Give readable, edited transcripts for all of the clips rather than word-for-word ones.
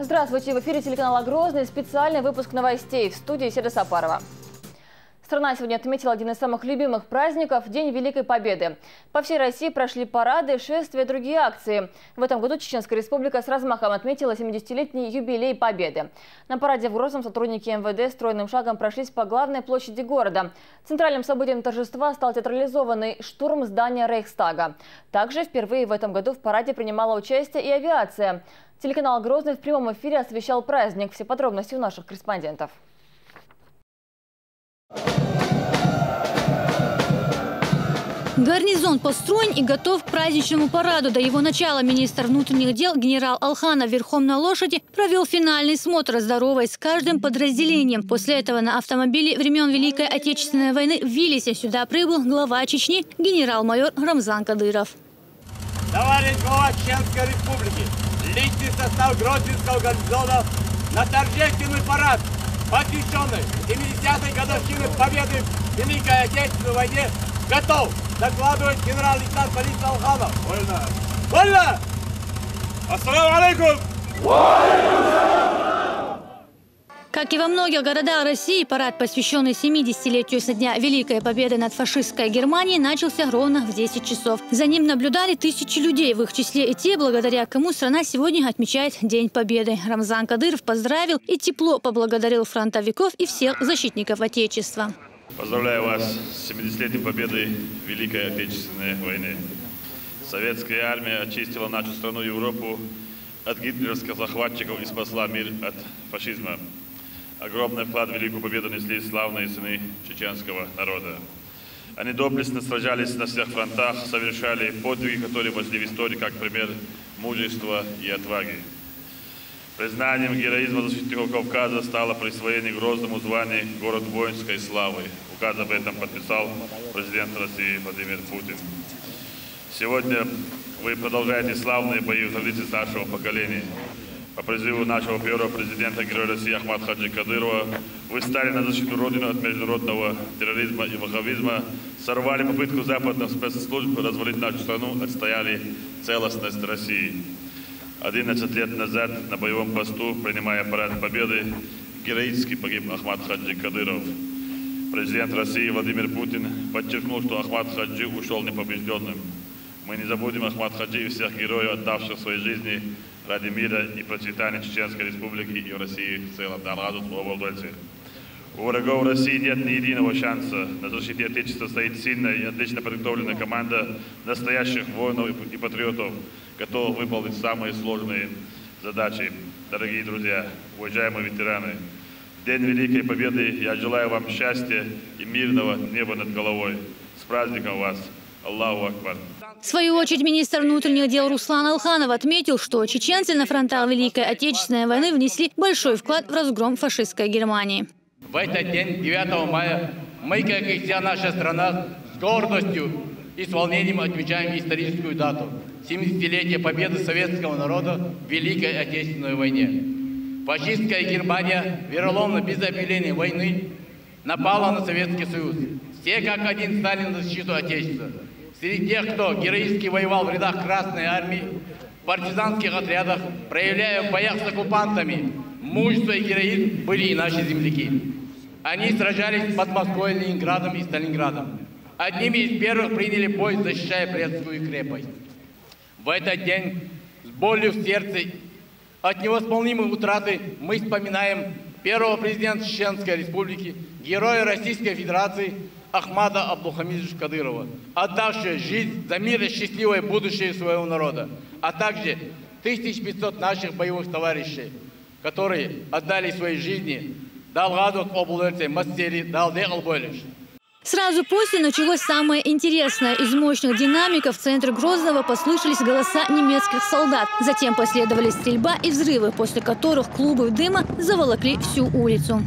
Здравствуйте! В эфире телеканала «Грозный» специальный выпуск новостей в студии Седа Сапарова. Страна сегодня отметила один из самых любимых праздников – День Великой Победы. По всей России прошли парады, шествия и другие акции. В этом году Чеченская Республика с размахом отметила 70-летний юбилей Победы. На параде в Грозном сотрудники МВД стройным шагом прошлись по главной площади города. Центральным событием торжества стал театрализованный штурм здания Рейхстага. Также впервые в этом году в параде принимала участие и авиация. Телеканал «Грозный» в прямом эфире освещал праздник. Все подробности у наших корреспондентов. Гарнизон построен и готов к праздничному параду. До его начала министр внутренних дел генерал Алханов верхом на лошади провел финальный смотр, здороваясь с каждым подразделением. После этого на автомобиле времен Великой Отечественной войны в Виллисе сюда прибыл глава Чечни генерал-майор Рамзан Кадыров. Товарищ глава Чеченской Республики, личный состав Грозненского гарнизона на торжественный парад, посвященный 70-й годовщине победы в Великой Отечественной войне, готов докладывать генерал-лейтенант полиции Алханов. Вольно! Вольно! Ассаламу алейкум! Как и во многих городах России, парад, посвященный 70-летию со дня Великой Победы над фашистской Германией, начался ровно в 10 часов. За ним наблюдали тысячи людей, в их числе и те, благодаря кому страна сегодня отмечает День Победы. Рамзан Кадыров поздравил и тепло поблагодарил фронтовиков и всех защитников Отечества. Поздравляю вас с 70-летием победы в Великой Отечественной войне. Советская армия очистила нашу страну и Европу от гитлеровских захватчиков и спасла мир от фашизма. Огромный вклад в Великую Победу несли славные сыны чеченского народа. Они доблестно сражались на всех фронтах, совершали подвиги, которые вошли в историю как пример мужества и отваги. Признанием героизма защитников Кавказа стало присвоение Грозному звания «Город воинской славы». Указ об этом подписал президент России Владимир Путин. Сегодня вы продолжаете славные бои в традиции старшего поколения. По призыву нашего первого президента, героя России Ахмада Хаджи Кадырова, вы стали на защиту Родины от международного терроризма и ваххабизма, сорвали попытку западных спецслужб развалить нашу страну, отстояли целостность России. 11 лет назад на боевом посту, принимая парад Победы, героически погиб Ахмад Хаджи Кадыров. Президент России Владимир Путин подчеркнул, что Ахмад Хаджи ушел непобежденным. Мы не забудем Ахмад Хаджи и всех героев, отдавших свои жизни ради мира и процветания Чеченской Республики и в России в целом. У врагов России нет ни единого шанса. На защите Отечества стоит сильная и отлично подготовленная команда настоящих воинов и патриотов, готовых выполнить самые сложные задачи. Дорогие друзья, уважаемые ветераны, в День Великой Победы я желаю вам счастья и мирного неба над головой. С праздником вас! Аллаху Акбар! В свою очередь министр внутренних дел Руслан Алханов отметил, что чеченцы на фронтах Великой Отечественной войны внесли большой вклад в разгром фашистской Германии. В этот день, 9 мая, мы, как и вся наша страна, с гордостью и с волнением отмечаем историческую дату – 70-летие победы советского народа в Великой Отечественной войне. Фашистская Германия вероломно, без объявления войны, напала на Советский Союз. Все как один стали на защиту Отечества. Среди тех, кто героически воевал в рядах Красной Армии, в партизанских отрядах, проявляя в боях с оккупантами мужество и героизм, были и наши земляки. Они сражались под Москвой, Ленинградом и Сталинградом. Одними из первых приняли бой, защищая Брестскую крепость. В этот день с болью в сердце от невосполнимой утраты мы вспоминаем первого президента Чеченской Республики, героя Российской Федерации Ахмада Абдулхамидовича Кадырова, отдавшего жизнь за мир и счастливое будущее своего народа, а также 1500 наших боевых товарищей, которые отдали свои жизни. Сразу после началось самое интересное. Из мощных динамиков в центре Грозного послышались голоса немецких солдат. Затем последовали стрельба и взрывы, после которых клубы дыма заволокли всю улицу.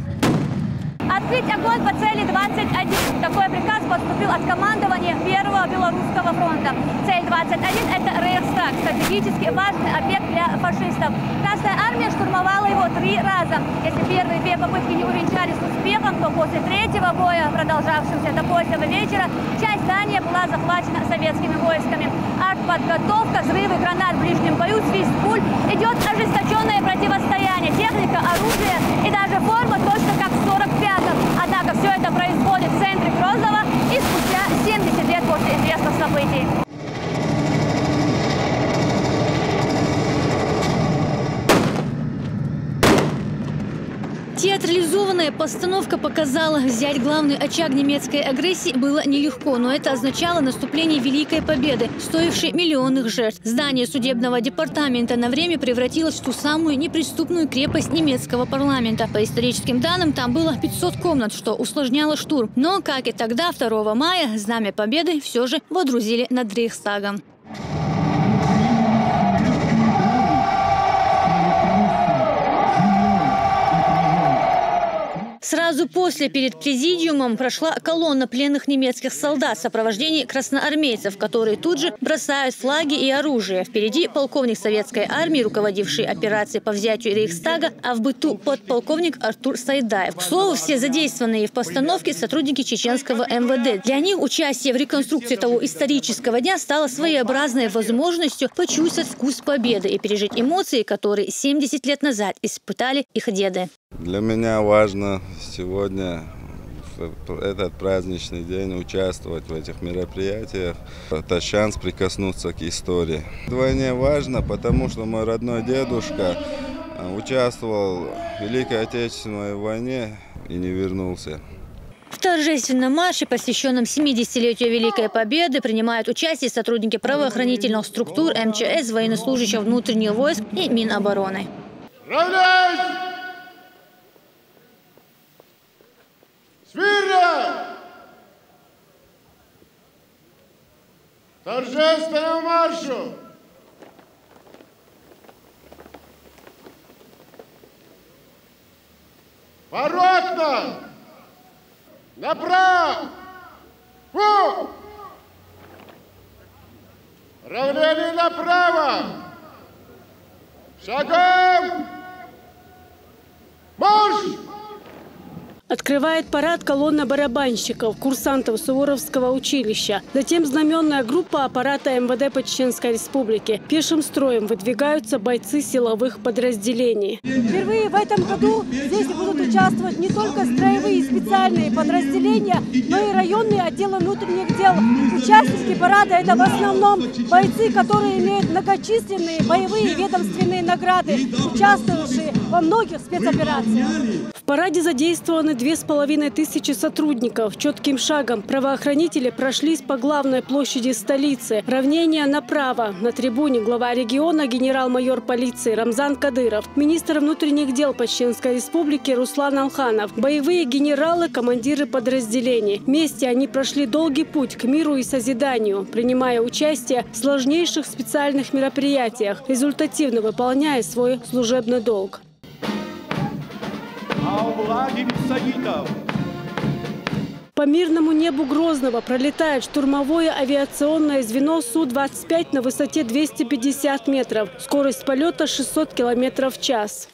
Открыть огонь по цели 21. Такой приказ поступил от командования Первого Белорусского фронта. Цель 21 – это Рейхстаг, стратегически важный объект для фашистов. Красная армия штурмовала его 3 раза. Если первые 2 попытки не увенчались успехом, то после 3-го боя, продолжавшегося до позднего вечера, часть здания была захвачена советскими войсками. Артподготовка, взрывы гранат в ближнем бою, свист пуль. Идет ожесточенное противостояние. Военная постановка показала, взять главный очаг немецкой агрессии было нелегко, но это означало наступление Великой Победы, стоившей миллионных жертв. Здание судебного департамента на время превратилось в ту самую неприступную крепость немецкого парламента. По историческим данным, там было 500 комнат, что усложняло штурм. Но, как и тогда, 2 мая, знамя Победы все же водрузили над Рейхстагом. Сразу после перед президиумом прошла колонна пленных немецких солдат в сопровождении красноармейцев, которые тут же бросают флаги и оружие. Впереди полковник советской армии, руководивший операцией по взятию Рейхстага, а в быту подполковник Артур Сайдаев. К слову, все задействованные в постановке сотрудники чеченского МВД. Для них участие в реконструкции того исторического дня стало своеобразной возможностью почувствовать вкус победы и пережить эмоции, которые 70 лет назад испытали их деды. Для меня важно сегодня, в этот праздничный день, участвовать в этих мероприятиях. Это шанс прикоснуться к истории. Вдвойне важно, потому что мой родной дедушка участвовал в Великой Отечественной войне и не вернулся. В торжественном марше, посвященном 70-летию Великой Победы, принимают участие сотрудники правоохранительных структур, МЧС, военнослужащих внутренних войск и Минобороны. Свирно! Торжественному маршу! Поротно! Направо! Фу! Равнение направо! Шагом! Марш! Открывает парад колонна барабанщиков, курсантов Суворовского училища. Затем знаменная группа аппарата МВД по Чеченской Республике. Пешим строем выдвигаются бойцы силовых подразделений. Впервые в этом году здесь будут участвовать не только строевые и специальные подразделения, но и районные отделы внутренних дел. Участники парада – это в основном бойцы, которые имеют многочисленные боевые и ведомственные награды, участвовавшие во многих спецоперациях. В параде задействованы 2500 сотрудников. Четким шагом правоохранители прошлись по главной площади столицы. Равнение направо. На трибуне глава региона генерал-майор полиции Рамзан Кадыров, министр внутренних дел по Чеченской Республике Руслан Алханов, боевые генералы, командиры подразделений. Вместе они прошли долгий путь к миру и созиданию, принимая участие в сложнейших специальных мероприятиях, результативно выполняя свой служебный долг. По мирному небу Грозного пролетает штурмовое авиационное звено Су-25 на высоте 250 метров. Скорость полета 600 км в час.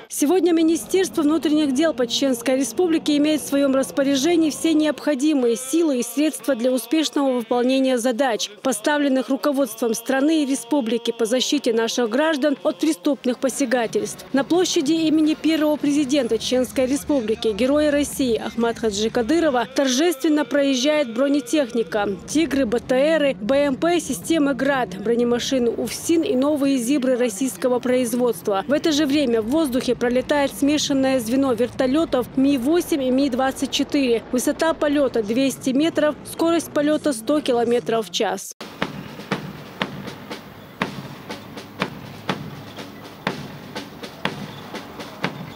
Сегодня Министерство внутренних дел по Чеченской Республике имеет в своем распоряжении все необходимые силы и средства для успешного выполнения задач, поставленных руководством страны и республики по защите наших граждан от преступных посягательств. На площади имени первого президента Чеченской Республики, Героя России Ахмата Хаджи Кадырова, торжественно проезжает бронетехника. «Тигры», БТРы, БМП, системы «Град», бронемашины «Уфсин» и новые «Зибры» российского производства. В это же время в воздухе пролетает смешанное звено вертолетов Ми-8 и Ми-24. Высота полета 200 метров, скорость полета 100 км в час.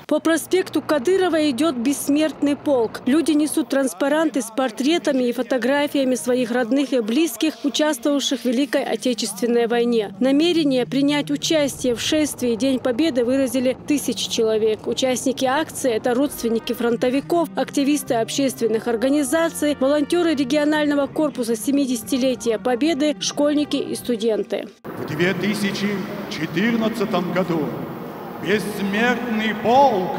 По проспекту Кадырова идет бессмертный полк. Люди несут транспаранты с портретами и фотографиями своих родных и близких, участвовавших в Великой Отечественной войне. Намерение принять участие в шествии День Победы выразили тысячи человек. Участники акции – это родственники фронтовиков, активисты общественных организаций, волонтеры регионального корпуса 70-летия Победы, школьники и студенты. В 2014 году бессмертный полк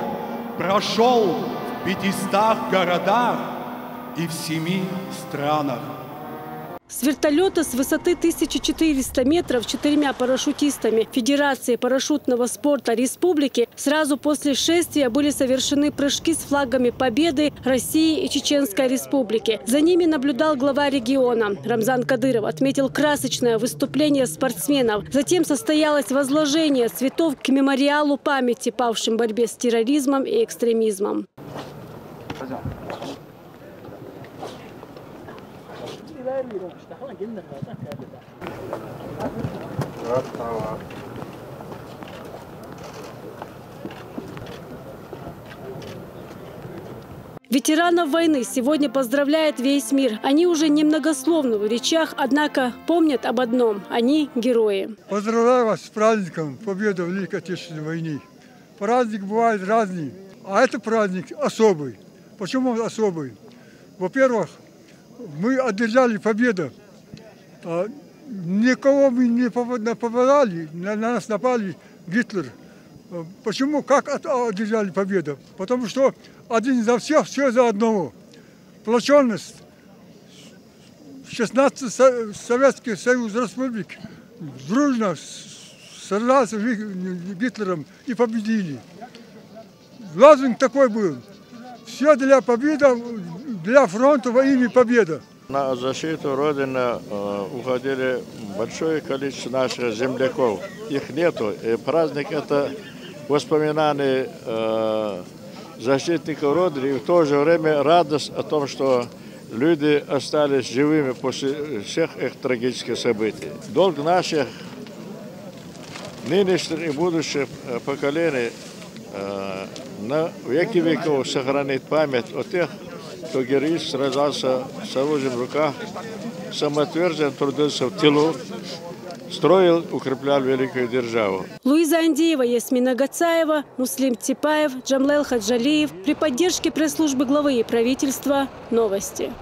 прошел в 500 городах и в 7 странах. С вертолета с высоты 1400 метров 4 парашютистами Федерации парашютного спорта Республики сразу после шествия были совершены прыжки с флагами Победы России и Чеченской Республики. За ними наблюдал глава региона. Рамзан Кадыров отметил красочное выступление спортсменов. Затем состоялось возложение цветов к мемориалу памяти павшим в борьбе с терроризмом и экстремизмом. Ветеранов войны сегодня поздравляет весь мир. Они уже немногословны в речах, однако помнят об одном – они герои. Поздравляю вас с праздником Победы в Великой Отечественной войне. Праздник бывает разный, а это праздник особый. Почему он особый? Во-первых, мы одержали победу. Никого мы не попадали, на нас напали Гитлер. Почему? Как одержали победу? Потому что один за всех, все за одного. Сплоченность. 16 Советский Союз Республик дружно сражался с Гитлером и победили. Лозунг такой был. Все для победы, для фронта во имя победы. На защиту Родины уходили большое количество наших земляков. Их нету. И праздник – это воспоминание защитников Родины и в то же время радость о том, что люди остались живыми после всех их трагических событий. Долг наших нынешних и будущих поколений на веки веков сохранить память о тех, кто героически сражался с оружием в руках, самоотверженно трудился в тылу, строил, укреплял великую державу. Луиза Андеева, Ясмина Гацаева, Муслим Типаев, Джамлел Хаджалиев. При поддержке пресс-службы главы и правительства. Новости.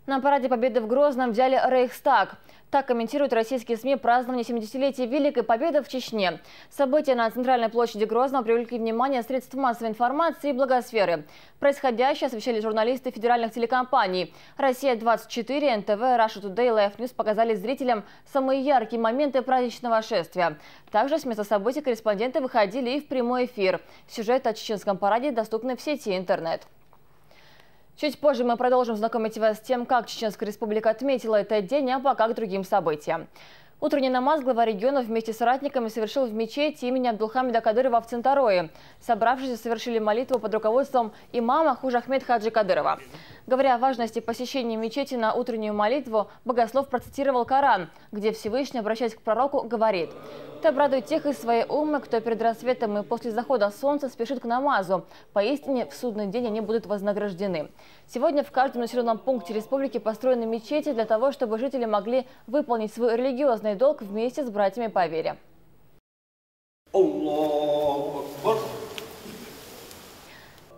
На параде Победы в Грозном взяли Рейхстаг. Так комментируют российские СМИ празднование 70-летия Великой Победы в Чечне. События на центральной площади Грозного привлекли внимание средств массовой информации и благосферы. Происходящее освещали журналисты федеральных телекомпаний. «Россия-24», НТВ, Russia Today, Life News показали зрителям самые яркие моменты праздничного шествия. Также с места событий корреспонденты выходили и в прямой эфир. Сюжет о чеченском параде доступны в сети интернет. Чуть позже мы продолжим знакомить вас с тем, как Чеченская Республика отметила этот день, а пока к другим событиям. Утренний намаз глава региона вместе с соратниками совершил в мечети имени Абдулхамида Кадырова в Центарое. Собравшиеся совершили молитву под руководством имама Хуж Ахмед Хаджи Кадырова. Говоря о важности посещения мечети на утреннюю молитву, богослов процитировал Коран, где Всевышний, обращаясь к пророку, говорит: «Ты обрадуй тех из своей уммы, кто перед рассветом и после захода солнца спешит к намазу. Поистине в судный день они будут вознаграждены». Сегодня в каждом населенном пункте республики построены мечети для того, чтобы жители могли выполнить свой религиозный долг вместе с братьями по вере.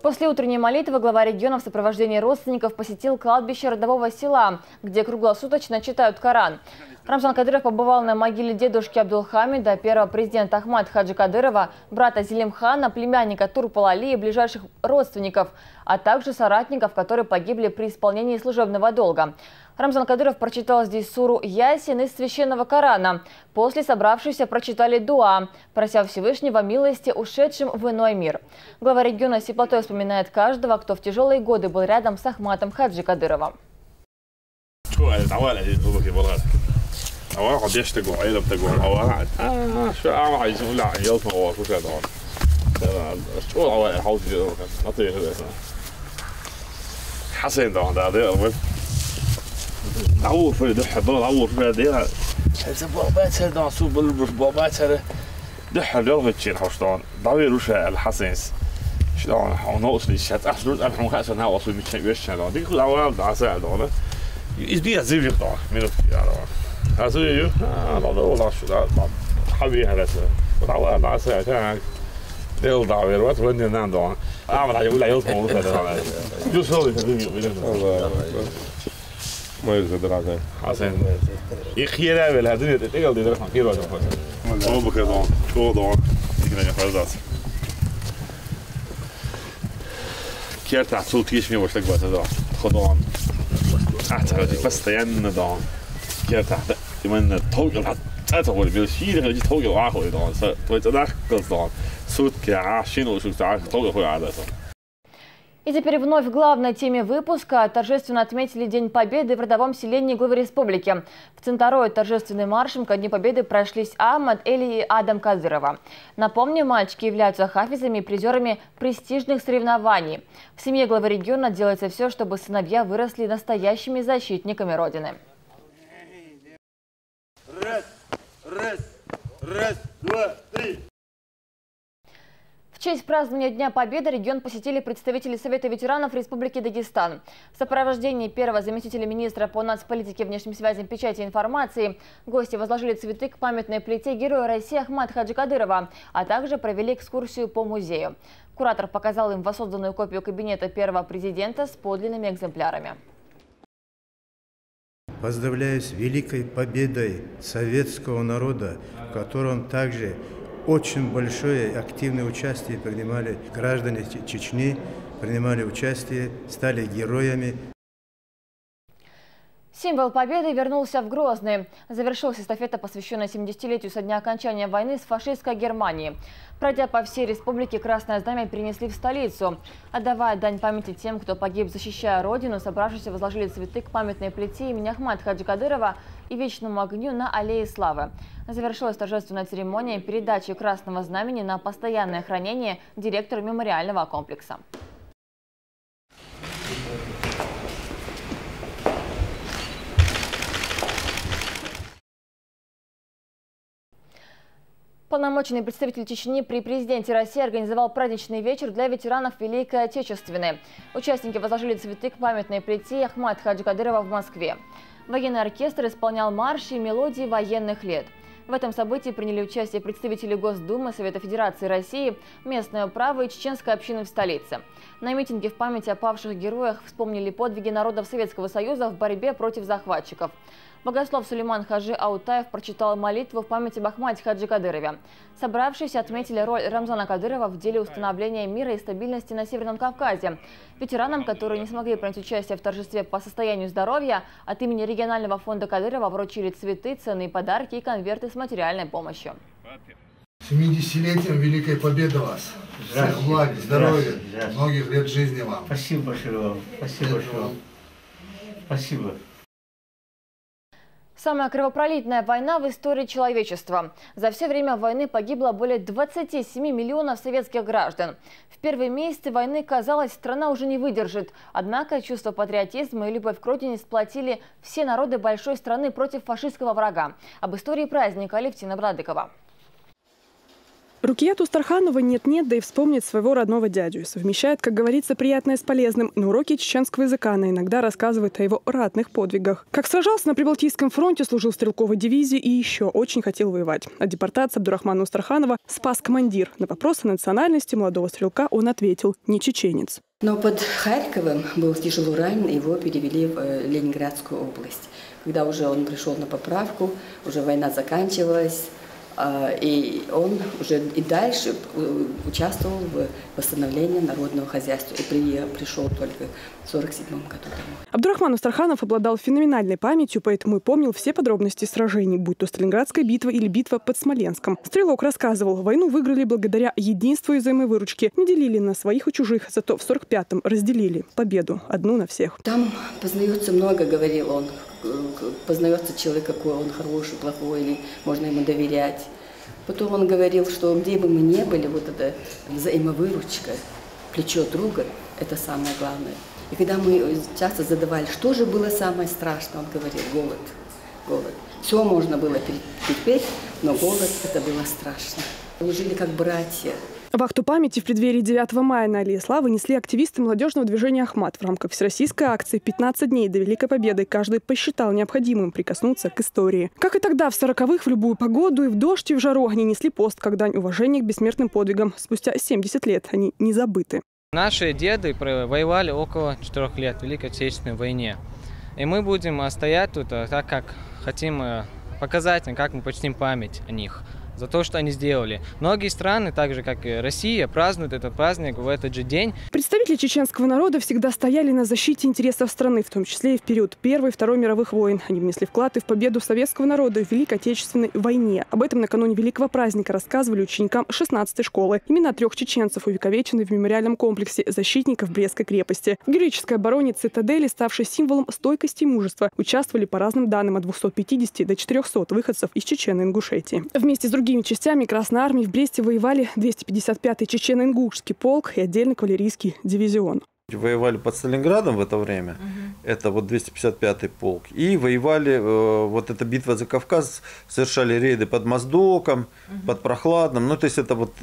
После утренней молитвы глава региона в сопровождении родственников посетил кладбище родового села, где круглосуточно читают Коран. Рамзан Кадыров побывал на могиле дедушки Абдулхамида, первого президента Ахмада Хаджи Кадырова, брата Зелимхана, племянника Турпал-Али и ближайших родственников, а также соратников, которые погибли при исполнении служебного долга. Рамзан Кадыров прочитал здесь суру Ясин из Священного Корана. После собравшиеся прочитали дуа, прося Всевышнего милости ушедшим в иной мир. Глава региона с теплотой вспоминает каждого, кто в тяжелые годы был рядом с Ахматом Хаджи Кадыровым. عور في دح بلد عور في ديها هذا بابات هذا عصور بالبرش بابات هذا دح اليوم تشيل حوشتان ضوي رشا الحسنس شلون ناقص لي شات احسن انا مو خاص انا واصل مش وش هذا دي كل اول عسى هذا يدي زي يقطع من هذا يو لا والله شو ده حبي هذا وضع عسى كان ديل ضوي روت وين نان اعمل على يقول عيوط مو هذا يوصل ما يقدر عليه حسن يخير قبل هذول تقدر تدرس خير ولا ما بكره شو ضوء يمكن يفرضات كير تحصل تيش مي وش لك بس هذا خدوان постоянно да. Кем-то именно только это вот был сильно не только ахуй да. То есть да, что сутки шину что только хуя. И теперь вновь в главной теме выпуска. Торжественно отметили День Победы в родовом селении главы республики. В Центарое торжественным маршем ко Дню Победы прошлись Ахмад, Эли и Адам Кадырова. Напомню, мальчики являются хафизами и призерами престижных соревнований. В семье главы региона делается все, чтобы сыновья выросли настоящими защитниками Родины. Раз, два, три. В честь празднования Дня Победы регион посетили представители Совета ветеранов Республики Дагестан. В сопровождении первого заместителя министра по нацполитике, внешним связям, печати и информации гости возложили цветы к памятной плите Героя России Ахмада Хаджи Кадырова, а также провели экскурсию по музею. Куратор показал им воссозданную копию кабинета первого президента с подлинными экземплярами. Поздравляю с великой победой советского народа, в котором также очень большое активное участие принимали граждане Чечни, принимали участие, стали героями. Символ Победы вернулся в Грозный. Завершилась эстафета, посвященная 70-летию со дня окончания войны с фашистской Германией. Пройдя по всей республике, Красное Знамя перенесли в столицу. Отдавая дань памяти тем, кто погиб, защищая Родину, собравшиеся возложили цветы к памятной плите имени Ахмада Хаджи Кадырова и вечному огню на Аллее Славы. Завершилась торжественная церемония передачи Красного Знамени на постоянное хранение директору мемориального комплекса. Полномоченный представитель Чечни при президенте России организовал праздничный вечер для ветеранов Великой Отечественной. Участники возложили цветы к памятной плите Ахмада Хаджи Кадырова в Москве. Военный оркестр исполнял марши и мелодии военных лет. В этом событии приняли участие представители Госдумы, Совета Федерации России, местное управа и чеченской общины в столице. На митинге в память о павших героях вспомнили подвиги народов Советского Союза в борьбе против захватчиков. Богослов Сулейман Хаджи Аутаев прочитал молитву в память об Ахмаде Хаджи Кадырове. Собравшиеся отметили роль Рамзана Кадырова в деле установления мира и стабильности на Северном Кавказе. Ветеранам, которые не смогли принять участие в торжестве по состоянию здоровья, от имени регионального фонда Кадырова вручили цветы, ценные подарки и конверты с материальной помощью. 70-летием Великой Победы вас. Всех благ, здоровья, многих лет жизни вам. Спасибо большое вам. Спасибо большое. Спасибо. Самая кровопролитная война в истории человечества. За все время войны погибло более 27 миллионов советских граждан. В первые месяцы войны, казалось, страна уже не выдержит. Однако чувство патриотизма и любовь к родине сплотили все народы большой страны против фашистского врага. Об истории праздника Алевтина Бладыкова. Рукият Устарханова нет-нет, да и вспомнит своего родного дядю. Совмещает, как говорится, приятное с полезным. На уроке чеченского языка она иногда рассказывает о его ратных подвигах. Как сражался на Прибалтийском фронте, служил в стрелковой дивизии и еще очень хотел воевать. От депортации Абдурахмана Устарханова спас командир. На вопрос о национальности молодого стрелка он ответил – не чеченец. Но под Харьковом был тяжело ранен, его перевели в Ленинградскую область. Когда уже он пришел на поправку, уже война заканчивалась. И он уже и дальше участвовал в восстановлении народного хозяйства. И пришел только в 1947 году домой. Абдурахман Устарханов обладал феноменальной памятью, поэтому и помнил все подробности сражений, будь то Сталинградская битва или битва под Смоленском. Стрелок рассказывал, войну выиграли благодаря единству и взаимовыручке. Не делили на своих и чужих, зато в 1945-м разделили победу одну на всех. Там познается много, говорил он. Познается человек, какой он хороший, плохой, или можно ему доверять. Потом он говорил, что где бы мы ни были, вот эта взаимовыручка, плечо друга, это самое главное. И когда мы часто задавали, что же было самое страшное, он говорил, голод, голод. Все можно было терпеть, но голод это было страшно. Мы жили как братья. Вахту памяти в преддверии 9 мая на Аллее Славы несли активисты молодежного движения «Ахмад». В рамках всероссийской акции «15 дней до Великой Победы» каждый посчитал необходимым прикоснуться к истории. Как и тогда, в 40-х, в любую погоду, и в дождь, и в жару они несли пост, как дань уважения к бессмертным подвигам. Спустя 70 лет они не забыты. Наши деды воевали около 4 лет в Великой Отечественной войне. И мы будем стоять тут, так как хотим показать, как мы почтим память о них. за то, что они сделали. Многие страны, так же как и Россия, празднуют этот праздник в этот же день. Представители чеченского народа всегда стояли на защите интересов страны, в том числе и в период Первой и Второй мировых войн. Они внесли вклад и в победу советского народа в Великой Отечественной войне. Об этом накануне великого праздника рассказывали ученикам 16-й школы. Имена 3 чеченцев увековечены в мемориальном комплексе защитников Брестской крепости. В героической обороне цитадели, ставшей символом стойкости и мужества, участвовали по разным данным от 250 до 400 выходцев из Чечено-Ингушетии. Вместе с другими частями Красной армии в Бресте воевали 255-й Чечено-Ингушский полк и отдельный кавалерийский дивизион. Воевали под Сталинградом в это время, это вот 255-й полк, и воевали, вот эта битва за Кавказ, совершали рейды под Моздоком, под Прохладным, ну то есть это вот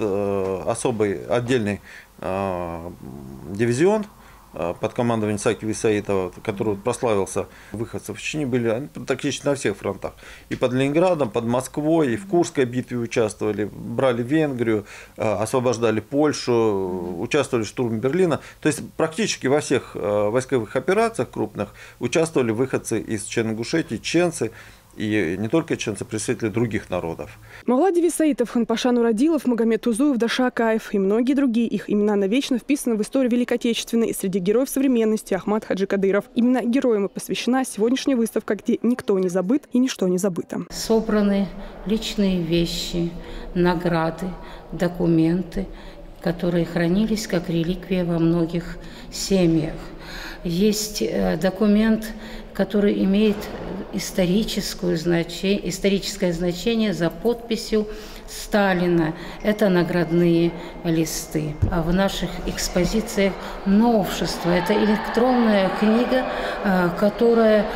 особый отдельный дивизион под командованием Исаакиева Исаитова, который прославился. Выходцы в Чечне были практически на всех фронтах. И под Ленинградом, под Москвой, и в Курской битве участвовали, брали Венгрию, освобождали Польшу, участвовали в штурме Берлина. То есть практически во всех войсковых операциях крупных участвовали выходцы из Чечено-Ингушетии, чеченцы. И не только чеченцы, представители других народов. Мавлади Исаитов, Ханпаша Нурадилов, Магомед Узуев, Даша Акаев и многие другие. Их имена навечно вписаны в историю Великой Отечественной и среди героев современности Ахмад Хаджи Кадыров. Именно героям и посвящена сегодняшняя выставка, где никто не забыт и ничто не забыто. Собраны личные вещи, награды, документы, которые хранились как реликвия во многих семьях. Есть документ, который имеет историческое значение за подписью Сталина. Это наградные листы. А в наших экспозициях новшество. Это электронная книга, которая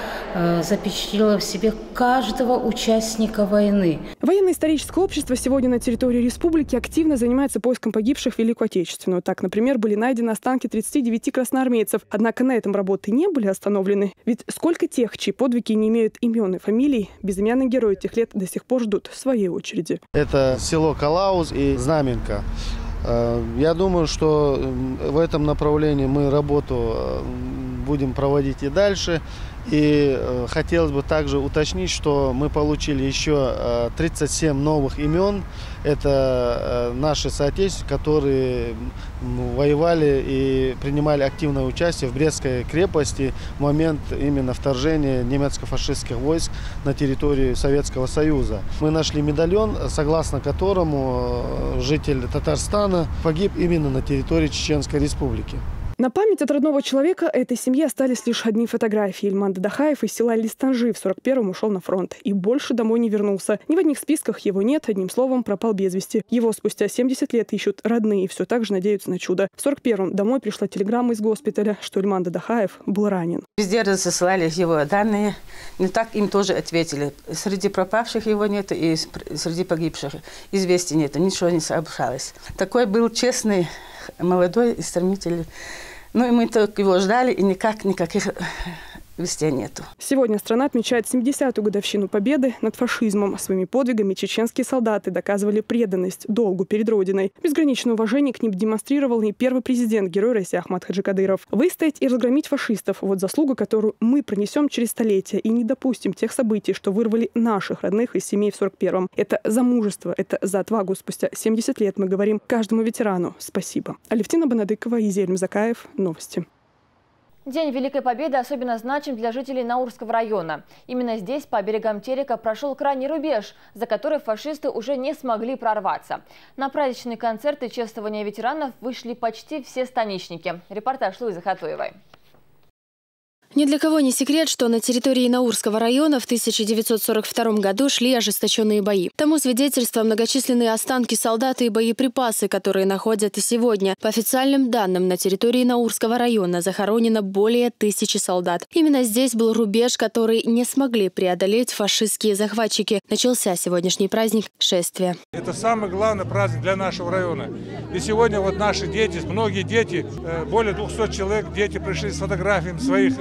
запечатлела в себе каждого участника войны. Военно-историческое общество сегодня на территории республики активно занимается поиском погибших в Великую Отечественную. Так, например, были найдены останки 39 красноармейцев. Однако на этом работы не были остановлены. Ведь сколько тех, чьи подвиги не имеют имен и фамилий, безымянные герои тех лет до сих пор ждут своей очереди. Это село Калауз и Знаменка. Я думаю, что в этом направлении мы работу будем проводить и дальше. И хотелось бы также уточнить, что мы получили еще 37 новых имен. Это наши соотечественники, которые воевали и принимали активное участие в Брестской крепости в момент именно вторжения немецко-фашистских войск на территорию Советского Союза. Мы нашли медальон, согласно которому житель Татарстана погиб именно на территории Чеченской Республики. На память от родного человека этой семьи остались лишь одни фотографии. Ильман Дадахаев из села Листанжи в 41-м ушел на фронт и больше домой не вернулся. Ни в одних списках его нет, одним словом, пропал без вести. Его спустя 70 лет ищут родные и все так же надеются на чудо. В 41-м домой пришла телеграмма из госпиталя, что Ильман Дадахаев был ранен. Везде разослали его данные, не так им тоже ответили. Среди пропавших его нет и среди погибших известий нет, ничего не сообщалось. Такой был честный, молодой и стремительный. Ну и мы только его ждали, и никаких вестей нету. Сегодня страна отмечает 70-ю годовщину победы над фашизмом. Своими подвигами чеченские солдаты доказывали преданность долгу перед Родиной. Безграничное уважение к ним демонстрировал и первый президент, герой России Ахмад Хаджи Кадыров. Выстоять и разгромить фашистов – вот заслуга, которую мы пронесем через столетия и не допустим тех событий, что вырвали наших родных из семей в 41-м. Это за мужество, это за отвагу. Спустя 70 лет мы говорим каждому ветерану спасибо. Алевтина Банадыкова, Изельм Закаев. Новости. День Великой Победы особенно значим для жителей Наурского района. Именно здесь, по берегам Терека, прошел крайний рубеж, за который фашисты уже не смогли прорваться. На праздничные концерты чествования ветеранов вышли почти все станичники. Репортаж Луизы Хатуевой. Ни для кого не секрет, что на территории Наурского района в 1942 году шли ожесточенные бои. Тому свидетельство многочисленные останки солдат и боеприпасы, которые находят и сегодня. По официальным данным, на территории Наурского района захоронено более 1000 солдат. Именно здесь был рубеж, который не смогли преодолеть фашистские захватчики. Начался сегодняшний праздник шествия. Это самый главный праздник для нашего района. И сегодня вот наши дети, многие дети, более 200 человек, дети пришли с фотографиями своих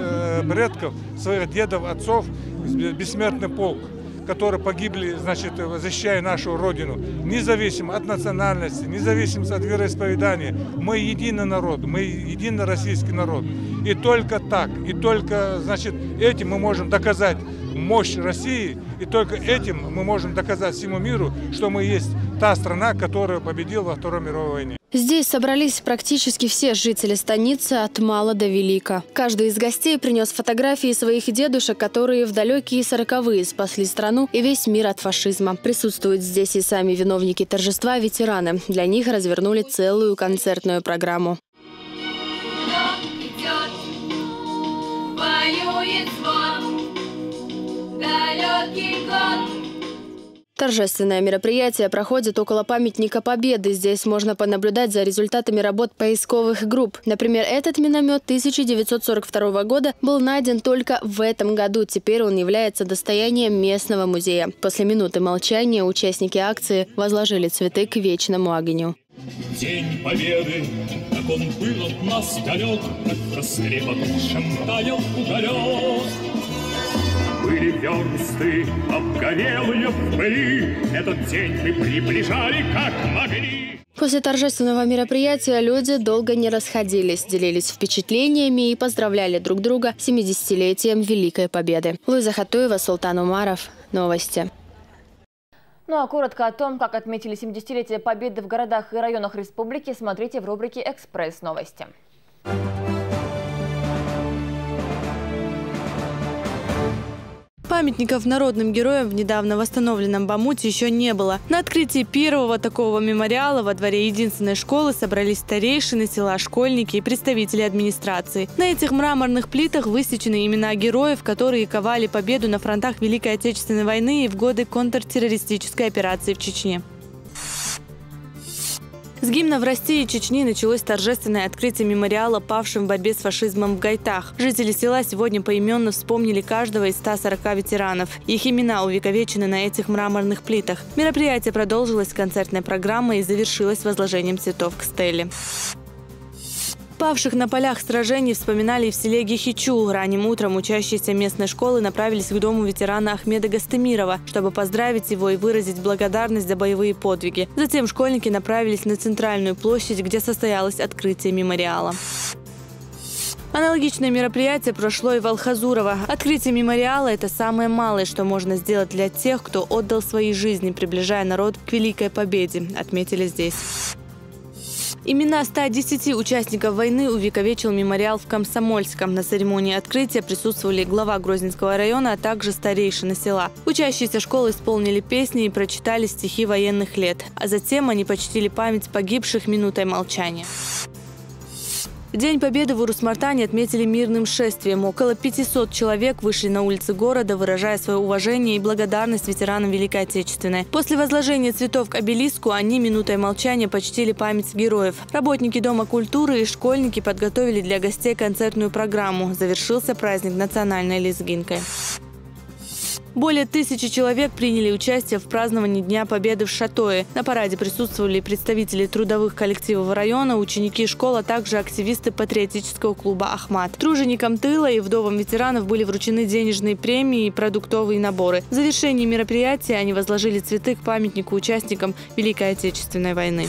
предков, своих дедов, отцов, бессмертный полк, которые погибли, значит, защищая нашу Родину. Независимо от национальности, независимо от вероисповедания. Мы единый народ, мы единый российский народ. И только так, и только, значит, этим мы можем доказать мощь России, и только этим мы можем доказать всему миру, что мы есть та страна, которая победила во Второй мировой войне. Здесь собрались практически все жители станицы от мала до велика. Каждый из гостей принес фотографии своих дедушек, которые в далекие 40-е спасли страну и весь мир от фашизма. Присутствуют здесь и сами виновники торжества, ветераны. Для них развернули целую концертную программу. Торжественное мероприятие проходит около памятника Победы. Здесь можно понаблюдать за результатами работ поисковых групп. Например, этот миномет 1942 года был найден только в этом году. Теперь он является достоянием местного музея. После минуты молчания участники акции возложили цветы к вечному огню. День Победы, как он был от нас далек, как в Ростове потухшем таял уголек. Были версты, обгорелые в пыли, этот день мы приближали как могли. После торжественного мероприятия люди долго не расходились, делились впечатлениями и поздравляли друг друга с 70-летием Великой Победы. Луиза Хатуева, Султан Умаров. Новости. Ну а коротко о том, как отметили 70-летие Победы в городах и районах республики, смотрите в рубрике «Экспресс-новости». Памятников народным героям в недавно восстановленном Бамуте еще не было. На открытии первого такого мемориала во дворе единственной школы собрались старейшины села, школьники и представители администрации. На этих мраморных плитах высечены имена героев, которые ковали победу на фронтах Великой Отечественной войны и в годы контртеррористической операции в Чечне. С гимна в России и Чечни началось торжественное открытие мемориала павшим в борьбе с фашизмом в Гайтах. Жители села сегодня поименно вспомнили каждого из 140 ветеранов. Их имена увековечены на этих мраморных плитах. Мероприятие продолжилось концертной программой и завершилось возложением цветов к стеле. Павших на полях сражений вспоминали и в селе Гихичу. Ранним утром учащиеся местной школы направились к дому ветерана Ахмеда Гастемирова, чтобы поздравить его и выразить благодарность за боевые подвиги. Затем школьники направились на центральную площадь, где состоялось открытие мемориала. Аналогичное мероприятие прошло и в Алхазурово. Открытие мемориала – это самое малое, что можно сделать для тех, кто отдал свои жизни, приближая народ к Великой Победе, отметили здесь. Имена 110 участников войны увековечил мемориал в Комсомольском. На церемонии открытия присутствовали глава Грозненского района, а также старейшины села. Учащиеся школы исполнили песни и прочитали стихи военных лет. А затем они почтили память погибших минутой молчания. День Победы в Урус-Мартане отметили мирным шествием. Около 500 человек вышли на улицы города, выражая свое уважение и благодарность ветеранам Великой Отечественной. После возложения цветов к обелиску они минутой молчания почтили память героев. Работники Дома культуры и школьники подготовили для гостей концертную программу. Завершился праздник национальной лезгинкой. Более 1000 человек приняли участие в праздновании Дня Победы в Шатое. На параде присутствовали представители трудовых коллективов района, ученики школ, а также активисты патриотического клуба «Ахмат». Труженикам тыла и вдовам ветеранов были вручены денежные премии и продуктовые наборы. В завершении мероприятия они возложили цветы к памятнику участникам Великой Отечественной войны.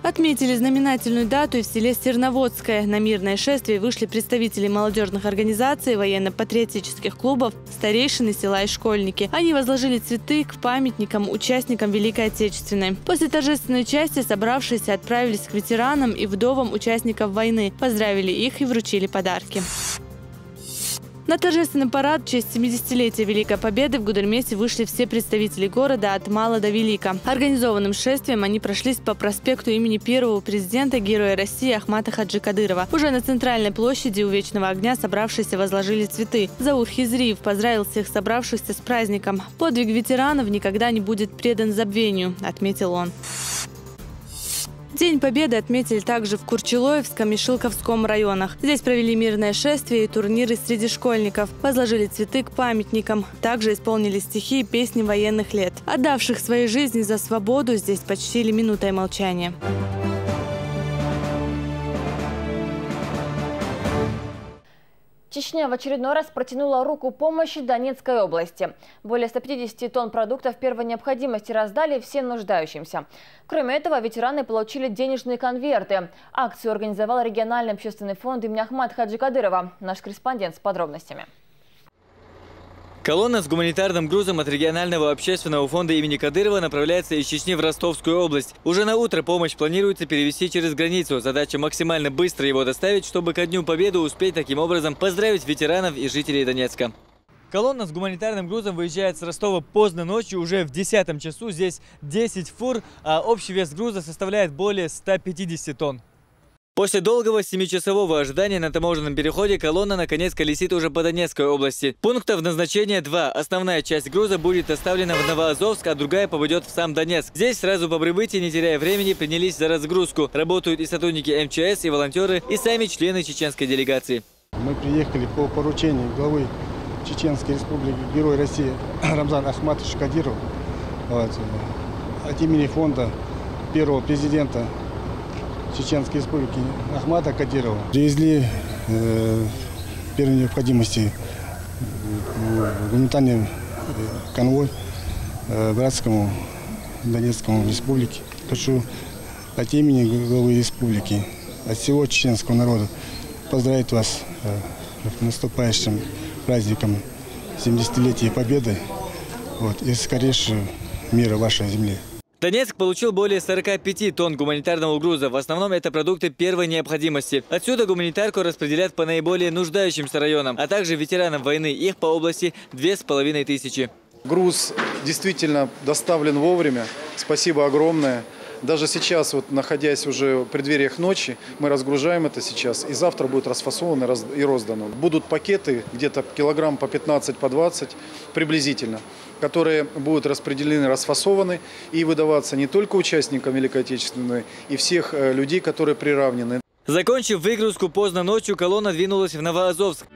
Отметили знаменательную дату и в селе Серноводское. На мирное шествие вышли представители молодежных организаций, военно-патриотических клубов, старейшины села и школьники. Они возложили цветы к памятникам участникам Великой Отечественной. После торжественной части собравшиеся отправились к ветеранам и вдовам участников войны, поздравили их и вручили подарки. На торжественный парад в честь 70-летия Великой Победы в Гудермесе вышли все представители города от мала до велика. Организованным шествием они прошлись по проспекту имени первого президента, героя России Ахмата Хаджи Кадырова. Уже на центральной площади у Вечного огня собравшиеся возложили цветы. Заур Хизриев поздравил всех собравшихся с праздником. «Подвиг ветеранов никогда не будет предан забвению», – отметил он. День Победы отметили также в Курчелоевском и Шилковском районах. Здесь провели мирное шествие и турниры среди школьников. Возложили цветы к памятникам. Также исполнили стихи и песни военных лет. Отдавших свои жизни за свободу здесь почтили минутой молчания. Чечня в очередной раз протянула руку помощи Донецкой области. Более 150 тонн продуктов первой необходимости раздали всем нуждающимся. Кроме этого, ветераны получили денежные конверты. Акцию организовал региональный общественный фонд имени Ахмата Хаджи Кадырова. Наш корреспондент с подробностями. Колонна с гуманитарным грузом от регионального общественного фонда имени Кадырова направляется из Чечни в Ростовскую область. Уже на утро помощь планируется перевезти через границу. Задача максимально быстро его доставить, чтобы ко Дню Победы успеть таким образом поздравить ветеранов и жителей Донецка. Колонна с гуманитарным грузом выезжает с Ростова поздно ночью, уже в 10 часу. Здесь 10 фур, а общий вес груза составляет более 150 тонн. После долгого 7-часового ожидания на таможенном переходе колонна наконец колесит уже по Донецкой области. Пунктов назначения 2. Основная часть груза будет доставлена в Новоазовск, а другая попадет в сам Донецк. Здесь сразу по прибытии, не теряя времени, принялись за разгрузку. Работают и сотрудники МЧС, и волонтеры, и сами члены чеченской делегации. Мы приехали по поручению главы Чеченской Республики, Герой России Рамзана Ахматовича Кадырова от имени фонда первого президента Чеченской Республики Ахмата Кадырова. Привезли первой необходимости гуманитарный конвой братскому Донецкому республике. Хочу от имени главы республики, от всего чеченского народа поздравить вас с наступающим праздником 70-летия Победы и скорейшего мира вашей земле. Донецк получил более 45 тонн гуманитарного груза. В основном это продукты первой необходимости. Отсюда гуманитарку распределят по наиболее нуждающимся районам, а также ветеранам войны. Их по области 2500. Груз действительно доставлен вовремя. Спасибо огромное. Даже сейчас, находясь уже в преддвериях ночи, мы разгружаем это сейчас. И завтра будет расфасовано и роздано. Будут пакеты, где-то килограмм по 15, по 20 приблизительно, которые будут распределены, расфасованы и выдаваться не только участникам Великой Отечественной, и всех людей, которые приравнены. Закончив выгрузку поздно ночью, колонна двинулась в Новоазовск.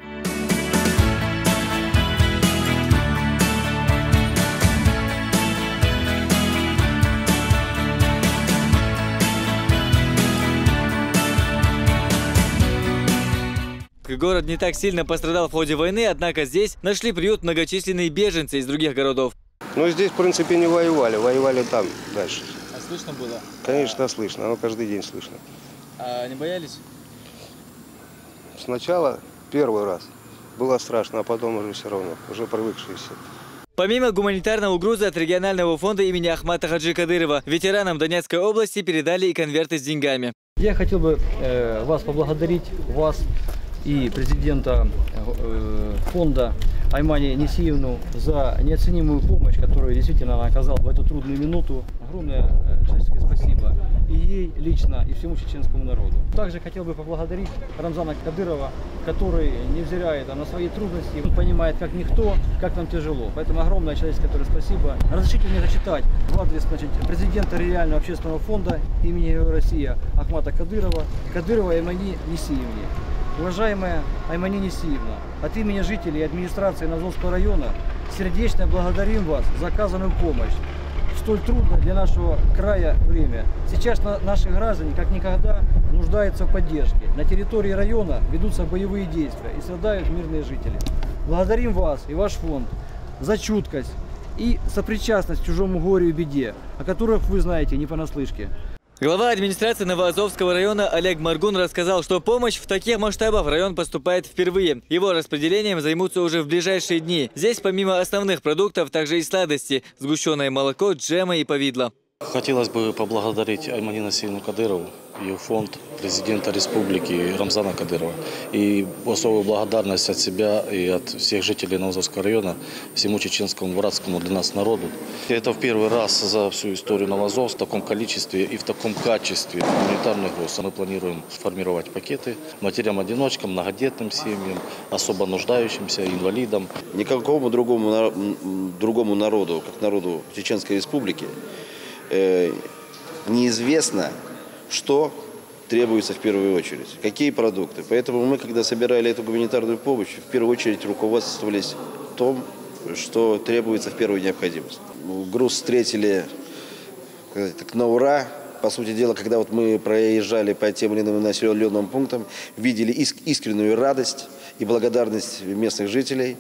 Город не так сильно пострадал в ходе войны, однако здесь нашли приют многочисленные беженцы из других городов. Ну, здесь, в принципе, не воевали. Воевали там дальше. А слышно было? Конечно, слышно. Оно каждый день слышно. А не боялись? Сначала первый раз было страшно, а потом уже все равно, уже привыкшиеся. Помимо гуманитарного груза от регионального фонда имени Ахмата Хаджи Кадырова, ветеранам Донецкой области передали и конверты с деньгами. Я хотел бы вас поблагодарить, вас и президента фонда Аймани Несиевну за неоценимую помощь, которую действительно она оказала в эту трудную минуту. Огромное человеческое спасибо и ей лично, и всему чеченскому народу. Также хотел бы поблагодарить Рамзана Кадырова, который, невзирая на свои трудности, он понимает как никто, как нам тяжело. Поэтому огромное человеческое спасибо. Разрешите мне зачитать в адрес президента Регионального общественного фонда имени Героя России Ахмата Кадырова, Кадырова Аймани Несиевне. Уважаемая Аймани Несиевна, от имени жителей и администрации Новоазовского района сердечно благодарим вас за оказанную помощь в столь трудное для нашего края время. Сейчас наши граждане как никогда нуждаются в поддержке. На территории района ведутся боевые действия и страдают мирные жители. Благодарим вас и ваш фонд за чуткость и сопричастность к чужому горю и беде, о которых вы знаете не понаслышке. Глава администрации Новоазовского района Олег Маргун рассказал, что помощь в таких масштабах в район поступает впервые. Его распределением займутся уже в ближайшие дни. Здесь помимо основных продуктов также и сладости, сгущенное молоко, джемы и повидло. Хотелось бы поблагодарить Аймани Несиевну Кадырову, ее фонд, президента республики Рамзана Кадырова. И особую благодарность от себя и от всех жителей Новоазовского района, всему чеченскому, братскому для нас народу. Это в первый раз за всю историю Новоазовска в таком количестве и в таком качестве гуманитарных груз. Мы планируем сформировать пакеты матерям-одиночкам, многодетным семьям, особо нуждающимся, инвалидам. Никакому другому народу, как народу Чеченской Республики, неизвестно, что требуется в первую очередь, какие продукты. Поэтому мы, когда собирали эту гуманитарную помощь, в первую очередь руководствовались том, что требуется в первую необходимость. Груз встретили так, на ура. По сути дела, когда мы проезжали по тем или иным населенным пунктам, видели искреннюю радость и благодарность местных жителей.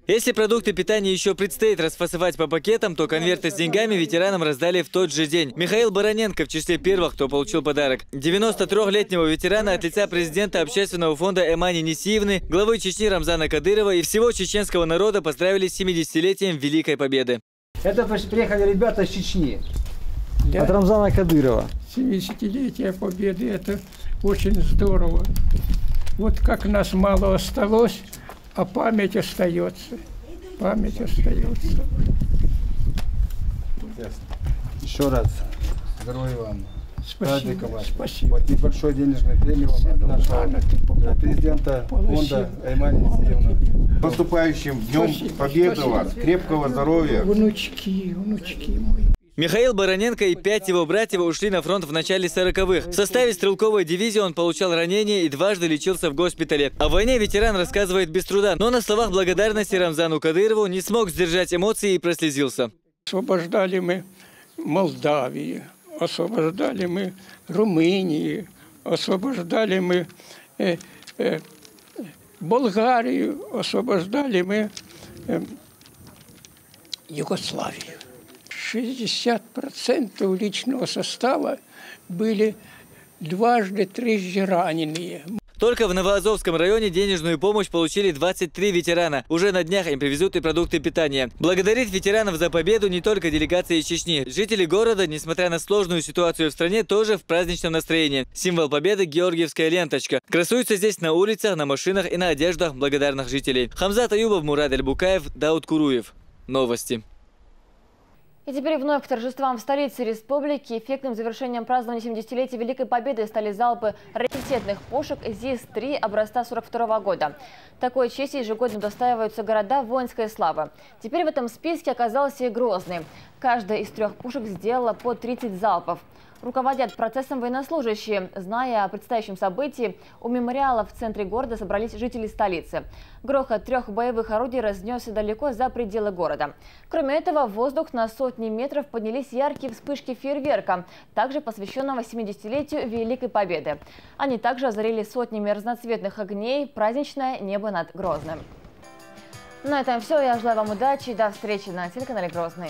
Если продукты питания еще предстоит расфасовать по пакетам, то конверты с деньгами ветеранам раздали в тот же день. Михаил Бароненко в числе первых, кто получил подарок. 93-летнего ветерана от лица президента общественного фонда Эмани Несиевны, главы Чечни Рамзана Кадырова и всего чеченского народа поздравили с 70-летием Великой Победы. Это приехали ребята из Чечни, да. От Рамзана Кадырова. 70-летие Победы – это очень здорово. Вот как нас мало осталось, а память остается. Память остается. Еще раз здоровья вам. Спасибо. Вас. Спасибо. Вот небольшой денежный премию вам от нашего президента фонда Аймани Несиевны. Наступающим Днем Победы вас, крепкого здоровья. Внучки мои. Михаил Бароненко и 5 его братьев ушли на фронт в начале 40-х. В составе стрелковой дивизии он получал ранения и дважды лечился в госпитале. О войне ветеран рассказывает без труда, но на словах благодарности Рамзану Кадырову не смог сдержать эмоции и прослезился. Освобождали мы Молдавию, освобождали мы Румынию, освобождали мы Болгарию, освобождали мы Югославию. 60% личного состава были трижды раненые. Только в Новоазовском районе денежную помощь получили 23 ветерана. Уже на днях им привезут и продукты питания. Благодарить ветеранов за победу не только делегация из Чечни. Жители города, несмотря на сложную ситуацию в стране, тоже в праздничном настроении. Символ победы – георгиевская ленточка. Красуется здесь на улицах, на машинах и на одеждах благодарных жителей. Хамзат Аюбов, Мурад Аль-Букаев, Дауд Куруев. Новости. И теперь вновь к торжествам в столице республики. Эффектным завершением празднования 70-летия Великой Победы стали залпы раритетных пушек ЗИС-3 образца 1942 года. Такой чести ежегодно удостаиваются города воинской славы. Теперь в этом списке оказался и Грозный. Каждая из 3 пушек сделала по 30 залпов. Руководят процессом военнослужащие. Зная о предстоящем событии, у мемориала в центре города собрались жители столицы. Грохот 3 боевых орудий разнесся далеко за пределы города. Кроме этого, в воздух на сотни метров поднялись яркие вспышки фейерверка, также посвященного 70-летию Великой Победы. Они также озарили сотнями разноцветных огней праздничное небо над Грозным. На этом все. Я желаю вам удачи и до встречи на телеканале Грозный.